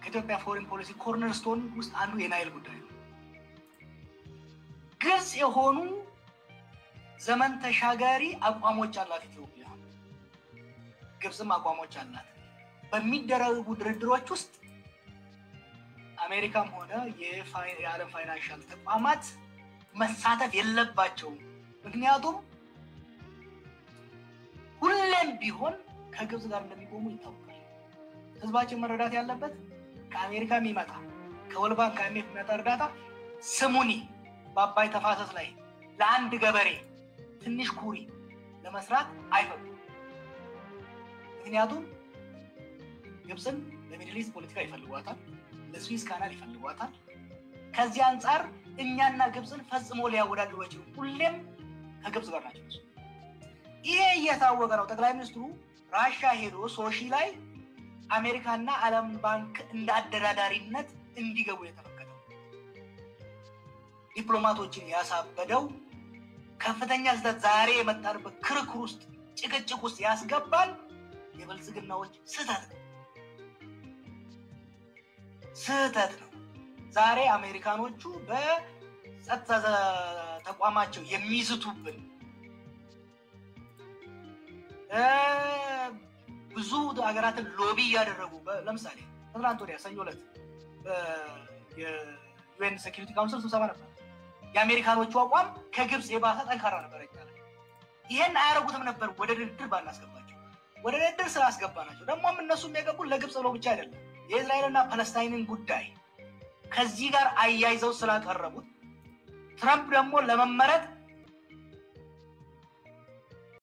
ከኢትዮጵያ ፎሬን ፖሊሲ ኮርነርስቶን ውስጥ አንዱ የናይል ጉዳይ ነው። ግልጽ የሆኑ ዘመን ተሻጋሪ አቋሞች አላት ኢትዮጵያ። ግብጽም አቋሞች አላት። በሚደረጉ ድርድሮች ውስጥ አሜሪካም ሆነ የዓለም ፋይናንሻል ተቋማት መሳተፍ የለባቸውም። ምክንያቱም ሁሌም ቢሆን ከግብጽ ጋር እንደሚቆሙ ይታወቃል። ህዝባችን መረዳት ያለበት ከአሜሪካ የሚመጣ ከወርልድ ባንክ የሚመጣ እርዳታ ስሙኒ በአባይ ተፋሰስ ላይ ለአንድ ገበሬ ትንሽ ኩሪ ለመስራት አይፈቅዱም። ምክንያቱም ግብጽን ለሚድል ኢስት ፖለቲካ ይፈልጓታል፣ ለስዊስ ካናል ይፈልጓታል። ከዚህ አንፃር እኛና ግብጽን ፈጽሞ ሊያወዳድሩ አይችሉም። ሁሌም ከግብጽ ጋር ናቸው። ይሄ እየታወቀ ነው። ጠቅላይ ሚኒስትሩ ራሻ ሄዶ ሶሺ ላይ አሜሪካና ዓለም ባንክ እንደ አደራዳሪነት እንዲገቡ የተፈቀደው ዲፕሎማቶችን ያሳበደው ከፍተኛ ስህተት ዛሬ የመጣንበት ክርክር ውስጥ ጭቅጭቅ ውስጥ ያስገባል። የብልጽግናዎች ስህተት ነው። ዛሬ አሜሪካኖቹ በጸጥታ ተቋማቸው የሚዝቱብን ብዙ ሀገራትን ሎቢ ያደረጉ ለምሳሌ ትናንት ወዲያ ሰኞ ዕለት የዩኤን ሴኩሪቲ ካውንስል ስብሰባ ነበር። የአሜሪካኖቹ አቋም ከግብጽ የባሰ ጠንካራ ነበር ይላል። ይሄን አያረጉትም ነበር ወደ ድርድር ባናስገባቸው። ወደ ድርድር ስላስገባናቸው ደግሞ እነሱም የገቡት ለግብጽ ብለው ብቻ አይደለም። የእስራኤልና ፓለስታይንን ጉዳይ ከዚህ ጋር አያይዘው ስላቀረቡት ትራምፕ ደግሞ ለመመረጥ